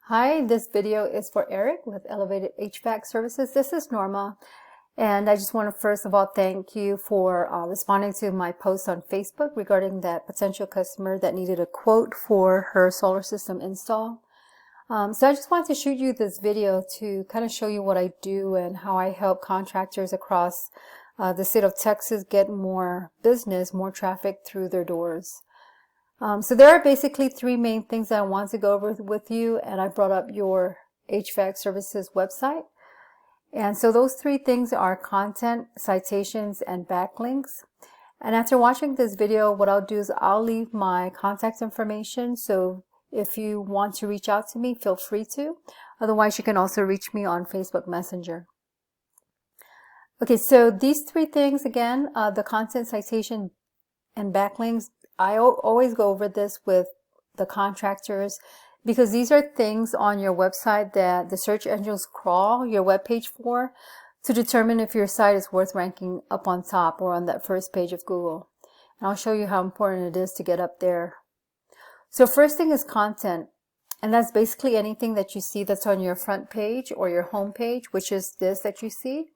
Hi, this video is for Eric with Elevated HVAC Services. This is Norma, and I just want to first of all thank you for responding to my post on Facebook regarding that potential customer that needed a quote for her solar system install. So I just wanted to shoot you this video to kind of show you what I do and how I help contractors across the state of Texas get more business, more traffic through their doors. So there are basically three main things that I want to go over with you, and I brought up your HVAC services website. And so those three things are content, citations, and backlinks. And after watching this video, what I'll do is I'll leave my contact information. So if you want to reach out to me, feel free to. Otherwise, you can also reach me on Facebook Messenger. Okay, so these three things again, the content, citation, and backlinks, I always go over this with the contractors because these are things on your website that the search engines crawl your web page for to determine if your site is worth ranking up on top or on that first page of Google. And I'll show you how important it is to get up there. So first thing is content, and that's basically anything that you see that's on your front page or your home page, which is this that you see.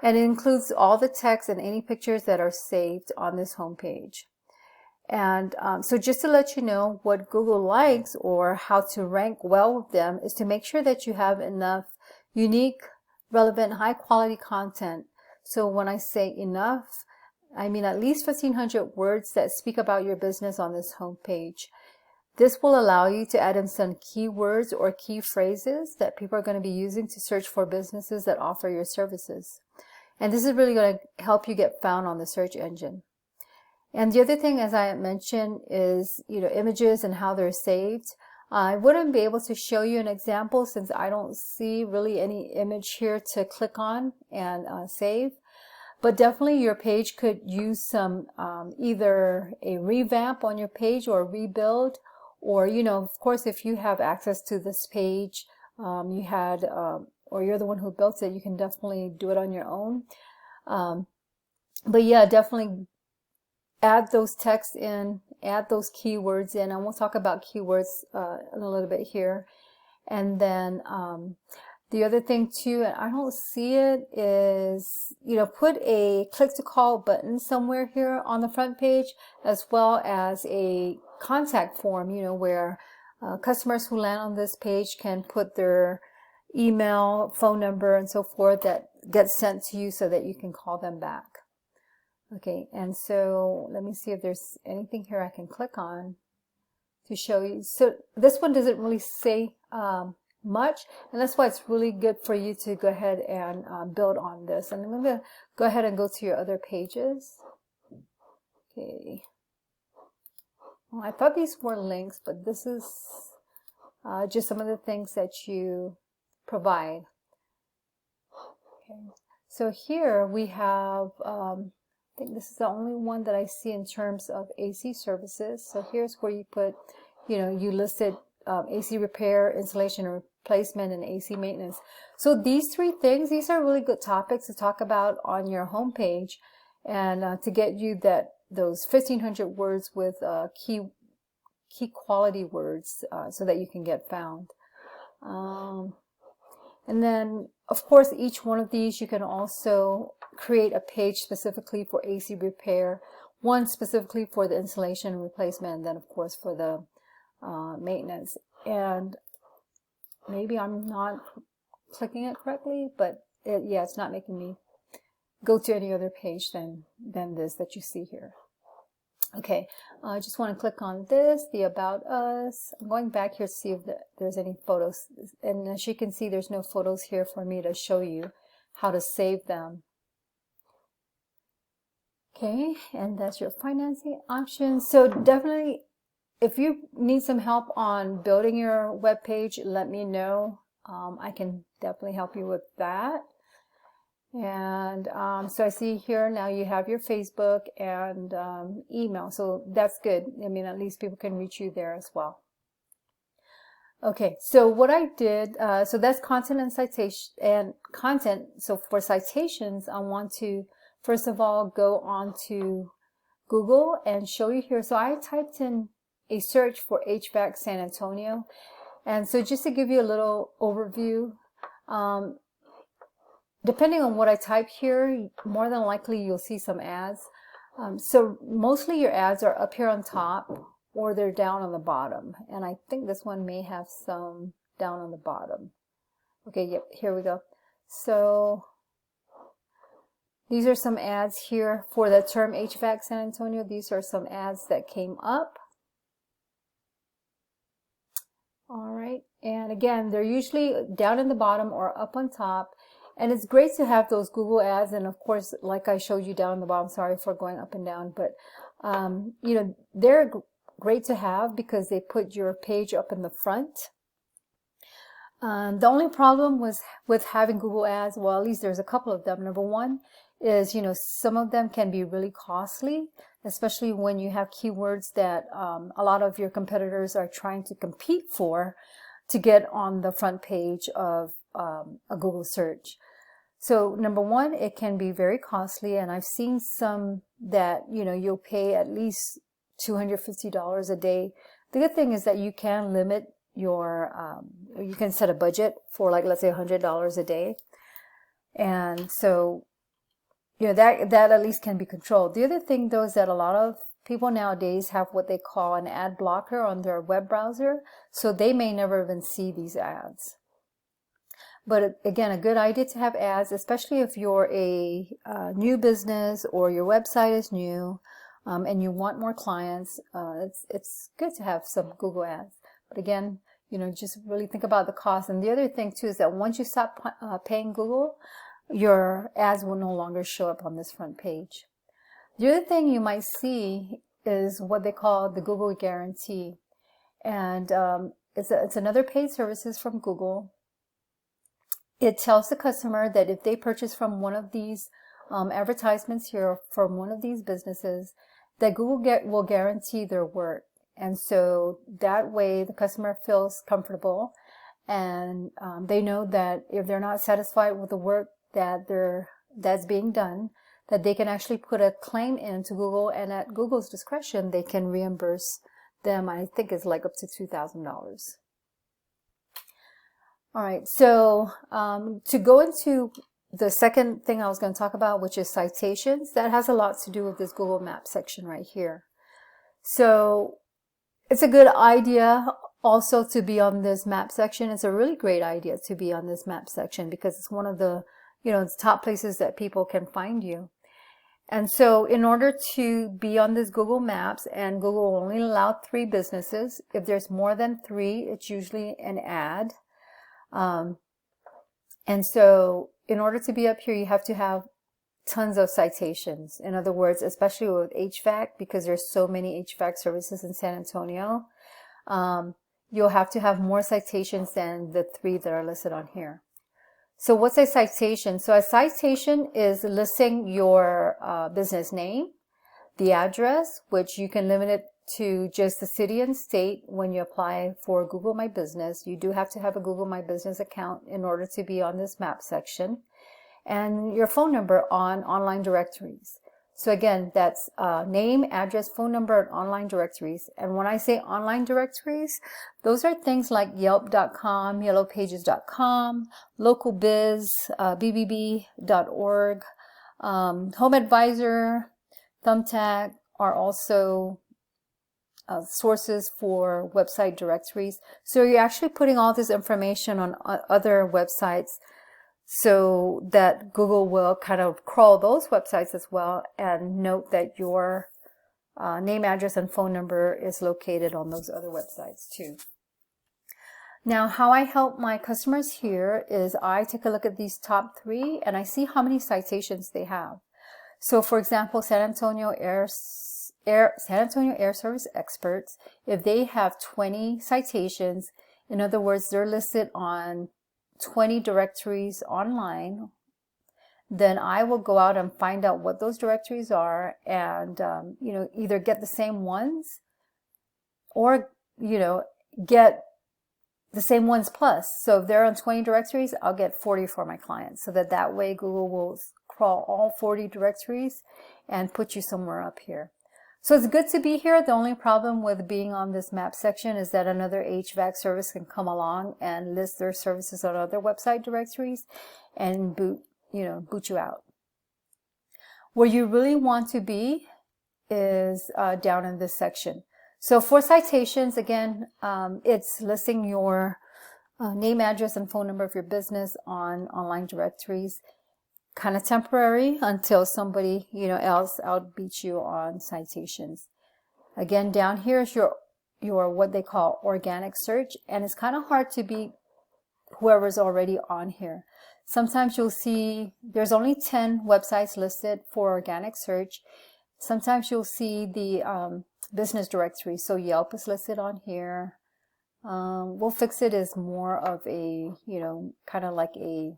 And it includes all the text and any pictures that are saved on this home page. And so just to let you know what Google likes or how to rank well with them is to make sure that you have enough unique, relevant, high quality content. So when I say enough, I mean at least 1,500 words that speak about your business on this home page. This will allow you to add in some keywords or key phrases that people are going to be using to search for businesses that offer your services. And this is really going to help you get found on the search engine. And the other thing, as I mentioned, is, images and how they're saved. I wouldn't be able to show you an example since I don't see really any image here to click on and save. But definitely your page could use some, either a revamp on your page or a rebuild. Or, of course, if you have access to this page, or you're the one who built it, you can definitely do it on your own. But yeah, definitely add those texts in, add those keywords in, and we'll talk about keywords in a little bit here. And then the other thing too, and I don't see it, is, put a click to call button somewhere here on the front page, as well as a contact form, where customers who land on this page can put their email, phone number, and so forth that gets sent to you so that you can call them back. Okay, and so let me see if there's anything here I can click on to show you. So this one doesn't really say much, and that's why it's really good for you to go ahead and build on this. And I'm going to go ahead and go to your other pages. Okay. Well, I thought these were links, but this is just some of the things that you provide. Okay. So here we have I think this is the only one that I see in terms of AC services. So here's where you put, you listed AC repair, installation and replacement, and AC maintenance. So these three things, these are really good topics to talk about on your homepage, and to get you those 1,500 words with key quality words so that you can get found. And then, of course, each one of these you can also create a page specifically for AC repair, one specifically for the installation and replacement, and then, of course, for the maintenance. And maybe I'm not clicking it correctly, but it's not making me go to any other page than this that you see here. Okay, I just want to click on this, the About Us. I'm going back here to see if there's any photos. And as you can see, there's no photos here for me to show you how to save them. Okay, and that's your financing options. So definitely, if you need some help on building your web page, let me know. I can definitely help you with that. And so I see here now you have your Facebook and email, so that's good. I mean, at least people can reach you there as well. Okay, so what I did, so that's content and citation and content. So for citations, I want to first of all go on to Google and show you here. So I typed in a search for HVAC San Antonio, And so just to give you a little overview, depending on what I type here, more than likely you'll see some ads. So mostly your ads are up here on top or they're down on the bottom. And I think this one may have some down on the bottom. Okay, yep, here we go. So these are some ads here for the term HVAC San Antonio. These are some ads that came up. All right, and again, they're usually down in the bottom or up on top. And it's great to have those Google ads. And of course, like I showed you down in the bottom, sorry for going up and down, but you know, they're great to have because they put your page up in the front. The only problem was with having Google ads, well, at least there's a couple of them. Number one is, you know, some of them can be really costly, especially when you have keywords that a lot of your competitors are trying to compete for to get on the front page of a Google search. So number one, it can be very costly, and I've seen some that, you know, you'll pay at least $250 a day. The good thing is that you can limit your, you can set a budget for, like, let's say $100 a day. And so, you know, that at least can be controlled. The other thing though is that a lot of people nowadays have what they call an ad blocker on their web browser, so they may never even see these ads. But again, a good idea to have ads, especially if you're a new business or your website is new and you want more clients. It's good to have some Google ads. But again, you know, just really think about the cost. And the other thing too is that once you stop paying Google, your ads will no longer show up on this front page. The other thing you might see is what they call the Google guarantee. And it's another paid services from Google. It tells the customer that if they purchase from one of these advertisements here from one of these businesses, that Google will guarantee their work. And so that way the customer feels comfortable, and they know that if they're not satisfied with the work that's being done, that they can actually put a claim into Google, and at Google's discretion, they can reimburse them. I think it's like up to $2,000. All right, so to go into the second thing I was going to talk about, which is citations, that has a lot to do with this Google Maps section right here. So it's a good idea also to be on this map section. It's a really great idea to be on this map section because it's one of the, you know, it's top places that people can find you. And so in order to be on this Google Maps, and Google will only allow 3 businesses. If there's more than 3, it's usually an ad. And so in order to be up here, you have to have tons of citations. In other words, especially with HVAC, because there's so many HVAC services in San Antonio, you'll have to have more citations than the 3 that are listed on here. So what's a citation? So a citation is listing your business name, the address, which you can limit it to just the city and state. When you apply for Google My Business, you do have to have a Google My Business account in order to be on this map section, and your phone number on online directories. So again, that's name, address, phone number, and online directories. And when I say online directories, those are things like Yelp.com, YellowPages.com, LocalBiz, BBB.org, Home Advisor, Thumbtack are also sources for website directories. So you're actually putting all this information on other websites so that Google will kind of crawl those websites as well and note that your name, address, and phone number is located on those other websites too. Now, how I help my customers here is I take a look at these top 3 and I see how many citations they have. So for example, San Antonio Air Service Experts, if they have 20 citations, in other words, they're listed on 20 directories online, then I will go out and find out what those directories are and, you know, either get the same ones or, you know, get the same ones plus. So if they're on 20 directories, I'll get 40 for my clients, so that way Google will crawl all 40 directories and put you somewhere up here. So it's good to be here. The only problem with being on this map section is that another HVAC service can come along and list their services on other website directories and boot you out. Where you really want to be is down in this section. So for citations, again, it's listing your name, address, and phone number of your business on online directories. Kind of temporary until somebody else outbeats you on citations. Again, down here is your what they call organic search, and it's kind of hard to beat whoever's already on here. Sometimes you'll see there's only 10 websites listed for organic search. Sometimes you'll see the business directory, so Yelp is listed on here. We'll Fix It is more of a kind of like a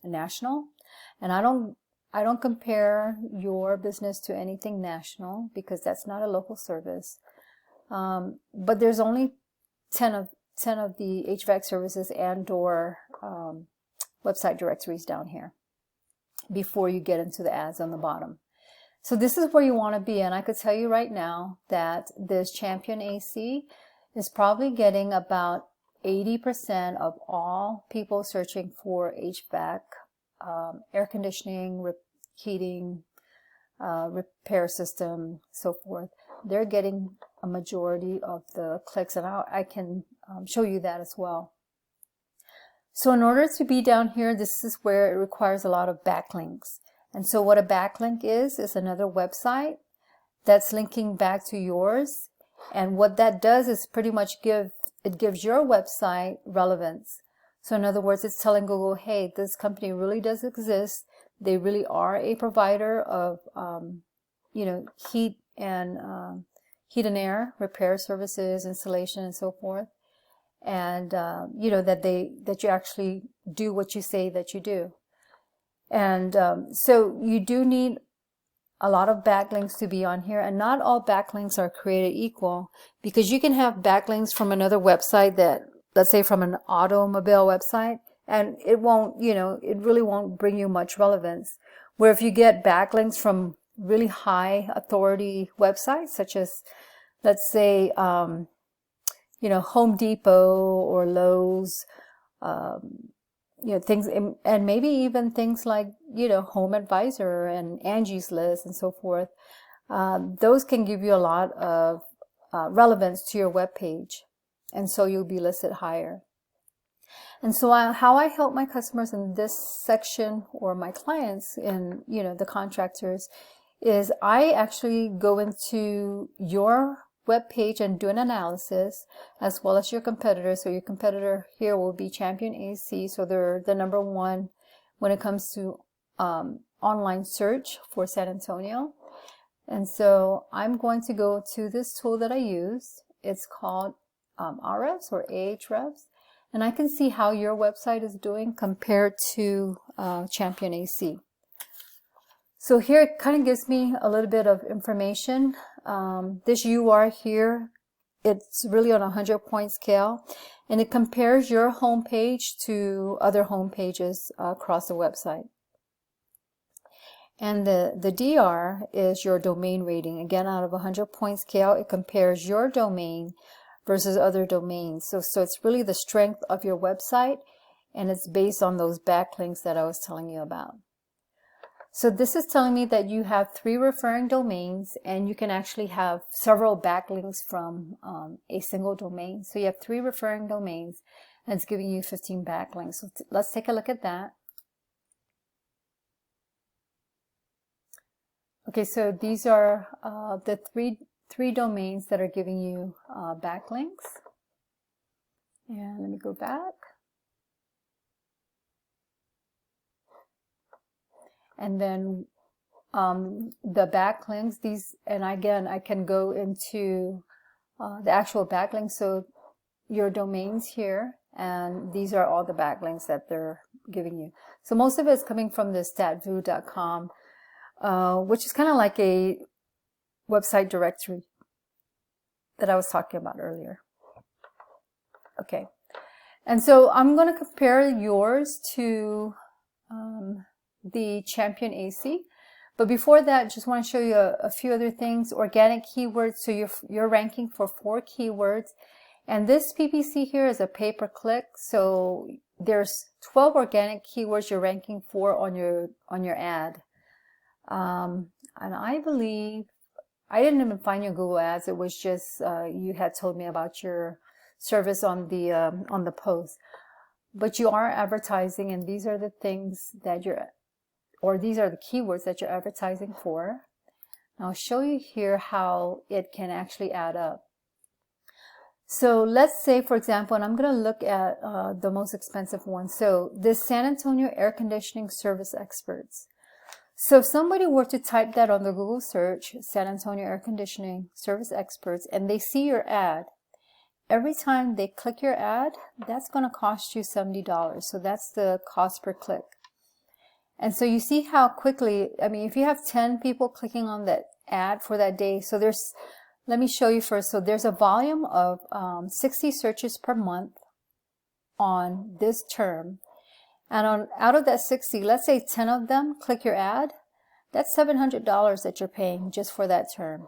national. And I don't compare your business to anything national because that's not a local service. But there's only 10 of the HVAC services and/or website directories down here before you get into the ads on the bottom. So this is where you want to be, and I could tell you right now that this Champion AC is probably getting about 80% of all people searching for HVAC. Air conditioning, heating, repair system, so forth. They're getting a majority of the clicks, and I can show you that as well. So in order to be down here, this is where it requires a lot of backlinks. And so what a backlink is another website that's linking back to yours. And what that does is pretty much gives your website relevance. So in other words, it's telling Google, hey, this company really does exist. They really are a provider of, heat and air repair services, installation, and so forth. And, that you actually do what you say that you do. And so you do need a lot of backlinks to be on here. And not all backlinks are created equal, because you can have backlinks from another website that, let's say from an automobile website, and it really won't bring you much relevance. Where if you get backlinks from really high authority websites, such as, let's say, Home Depot or Lowe's, things, and maybe even things like, Home Advisor and Angie's List and so forth, those can give you a lot of relevance to your web page. And so you'll be listed higher. And so how I help my customers in this section, or my clients in, the contractors, is I actually go into your web page and do an analysis, as well as your competitor. So your competitor here will be Champion AC. So they're the number one when it comes to online search for San Antonio. And so I'm going to go to this tool that I use. It's called Ahrefs or Ahrefs, and I can see how your website is doing compared to Champion AC. So here it kind of gives me a little bit of information. This UR here, it's really on a 100-point scale, and it compares your home page to other home pages across the website. And the DR is your domain rating. Again, out of a 100-point scale, it compares your domain versus other domains. So it's really the strength of your website, and it's based on those backlinks that I was telling you about. So this is telling me that you have 3 referring domains, and you can actually have several backlinks from a single domain. So you have 3 referring domains, and it's giving you 15 backlinks. So let's take a look at that. Okay, so these are the three domains that are giving you backlinks. And let me go back. And then the backlinks, and again, I can go into the actual backlinks. So your domains here, and these are all the backlinks that they're giving you. So most of it is coming from the statview.com, which is kind of like a website directory that I was talking about earlier. Okay, and so I'm going to compare yours to the Champion AC, But before that, just want to show you a few other things. Organic keywords. So you're ranking for 4 keywords. And this PPC here is a pay-per-click. So there's 12 organic keywords you're ranking for on your ad. And I believe I didn't even find your Google Ads. It was just you had told me about your service on the post. But you are advertising, and these are the things that these are the keywords that you're advertising for. And I'll show you here how it can actually add up. So let's say, for example, and I'm going to look at the most expensive one. So this San Antonio Air Conditioning Service Experts. So if somebody were to type that on the Google search, San Antonio Air Conditioning Service Experts, and they see your ad, every time they click your ad, that's going to cost you $70. So that's the cost per click. And so you see how quickly, I mean, if you have 10 people clicking on that ad for that day, so let me show you first. So there's a volume of 60 searches per month on this term. And out of that 60, let's say 10 of them click your ad, that's $700 that you're paying just for that term.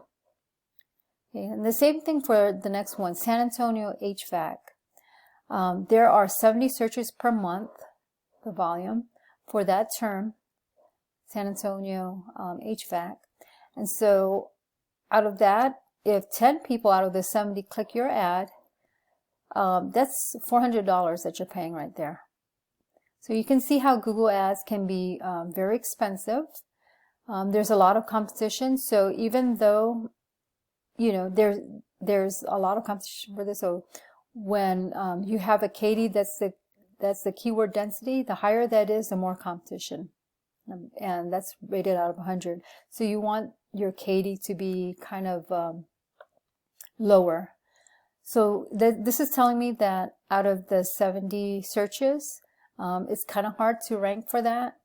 Okay, and the same thing for the next one, San Antonio HVAC. There are 70 searches per month, the volume, for that term, San Antonio HVAC. And so out of that, if 10 people out of the 70 click your ad, that's $400 that you're paying right there. So you can see how Google Ads can be very expensive. There's a lot of competition. So even though, you know, there's a lot of competition for this. So when you have a KD that's the keyword density, the higher that is, the more competition. And that's rated out of 100. So you want your KD to be kind of lower. So this is telling me that out of the 70 searches, it's kind of hard to rank for that.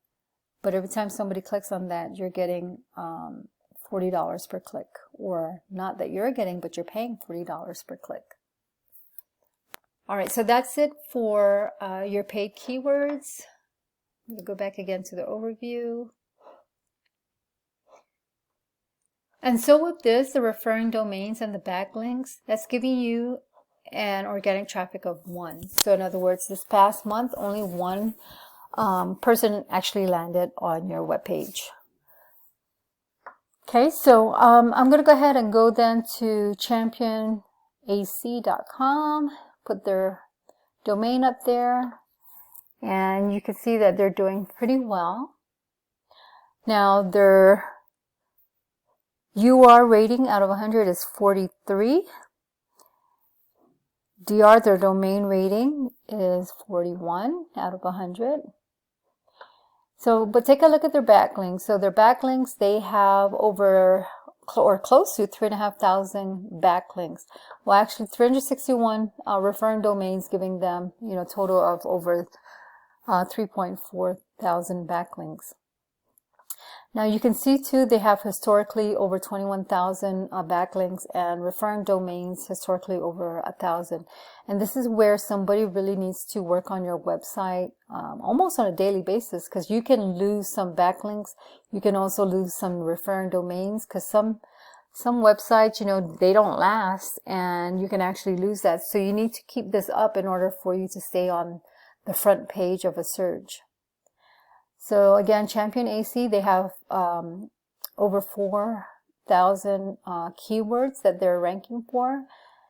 But every time somebody clicks on that, you're getting $40 per click. Or not that you're getting, but you're paying $40 per click. All right, so that's it for your paid keywords. I'm going to go back again to the overview. And so with this, the referring domains and the backlinks, that's giving you an organic traffic of 1. So in other words, this past month, only 1 person actually landed on your webpage. Okay, so I'm going to go ahead and go then to championac.com, put their domain up there, and you can see that they're doing pretty well. Now their UR rating out of 100 is 43. DR, their domain rating, is 41 out of 100. So, but take a look at their backlinks. So their backlinks, they have over or close to 3,500 backlinks. Well, actually 361 referring domains, giving them, you know, a total of over 3,400 backlinks. Now you can see too, they have historically over 21,000 backlinks, and referring domains historically over 1,000. And this is where somebody really needs to work on your website almost on a daily basis, because you can lose some backlinks. You can also lose some referring domains, because some websites, you know, they don't last, and you can actually lose that. So you need to keep this up in order for you to stay on the front page of a search. So again, Champion AC, they have over 4,000 keywords that they're ranking for.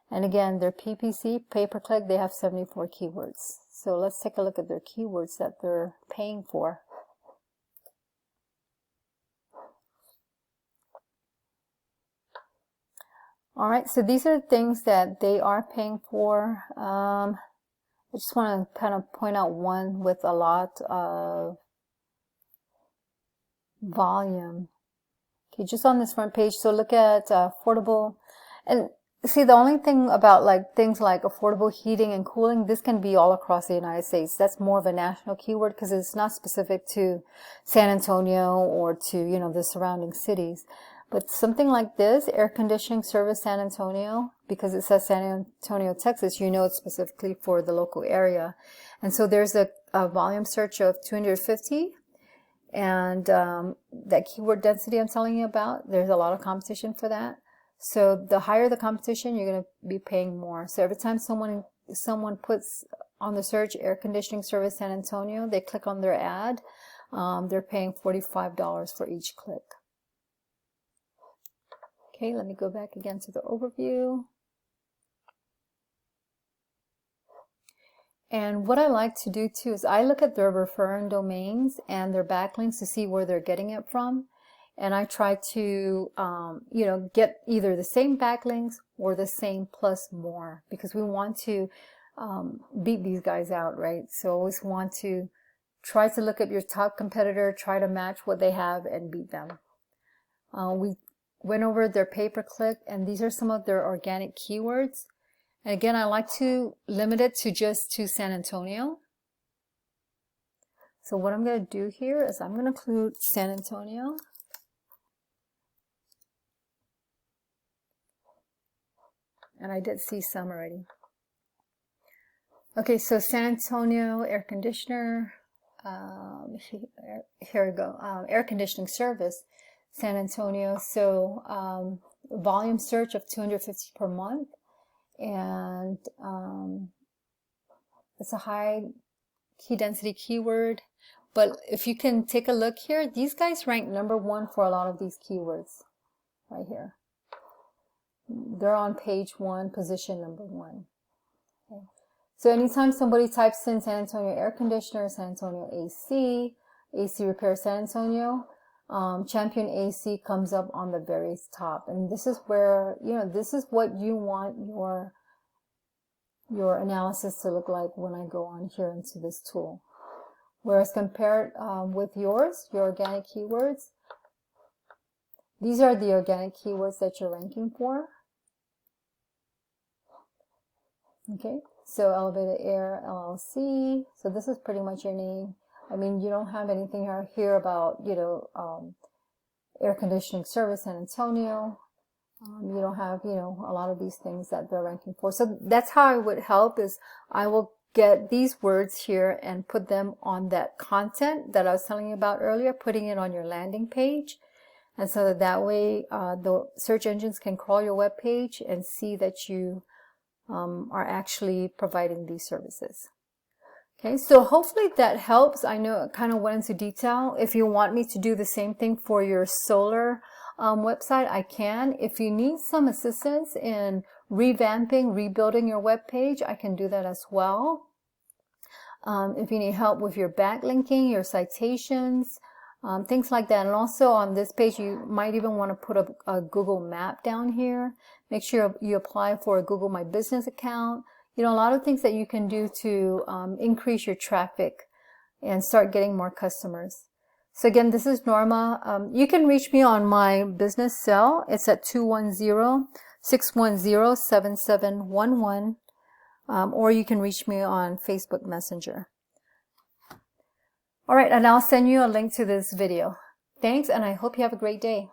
And again, their PPC, pay-per-click, they have 74 keywords. So let's take a look at their keywords that they're paying for. All right, so these are the things that they are paying for. I just want to kind of point out one with a lot of volume. Okay, just on this front page. So look at affordable, and see, the only thing about like things like affordable heating and cooling, this can be all across the United States. That's more of a national keyword because it's not specific to San Antonio or to, you know, the surrounding cities. But something like this, air conditioning service San Antonio, because it says San Antonio, Texas, you know it's specifically for the local area. And so there's a volume search of 250. And that keyword density I'm telling you about, there's a lot of competition for that. So the higher the competition, you're going to be paying more. So every time someone puts on the search air conditioning service San Antonio, they click on their ad, they're paying $45 for each click. Okay, let me go back again to the overview. And what I like to do too is I look at their referring domains and their backlinks to see where they're getting it from. And I try to, you know, get either the same backlinks or the same plus more, because we want to beat these guys out, right? So always want to try to look at your top competitor, try to match what they have and beat them. We went over their pay-per-click, and these are some of their organic keywords. And again, I like to limit it to just to San Antonio. So what I'm going to do here is I'm going to include San Antonio. And I did see some already. Okay, so San Antonio air conditioner. Here we go. Air conditioning service, San Antonio. So volume search of 250 per month. And it's a high key density keyword. But if you can take a look here, these guys rank #1 for a lot of these keywords right here. They're on page 1, position #1. Okay. So anytime somebody types in San Antonio air conditioner, San Antonio AC, AC repair San Antonio, Champion AC comes up on the very top. And this is where, you know, this is what you want your analysis to look like when I go on here into this tool. Whereas compared with your organic keywords, these are the organic keywords that you're ranking for. Okay, so Elevated Air LLC. So this is pretty much your name. I mean, you don't have anything here about, you know, air conditioning service San Antonio. You don't have, you know, a lot of these things that they're ranking for. So that's how I would help, is I will get these words here and put them on that content that I was telling you about earlier, putting it on your landing page. And so that way the search engines can crawl your web page and see that you are actually providing these services. Okay, so hopefully that helps. I know it kind of went into detail. If you want me to do the same thing for your solar website, I can. If you need some assistance in revamping, rebuilding your web page, I can do that as well. If you need help with your backlinking, your citations, things like that. And also on this page, you might even want to put a Google map down here. Make sure you apply for a Google My Business account. You know, a lot of things that you can do to increase your traffic and start getting more customers. So again, this is Norma. You can reach me on my business cell. It's at 210-610-7711. Or you can reach me on Facebook Messenger. All right, and I'll send you a link to this video. Thanks, and I hope you have a great day.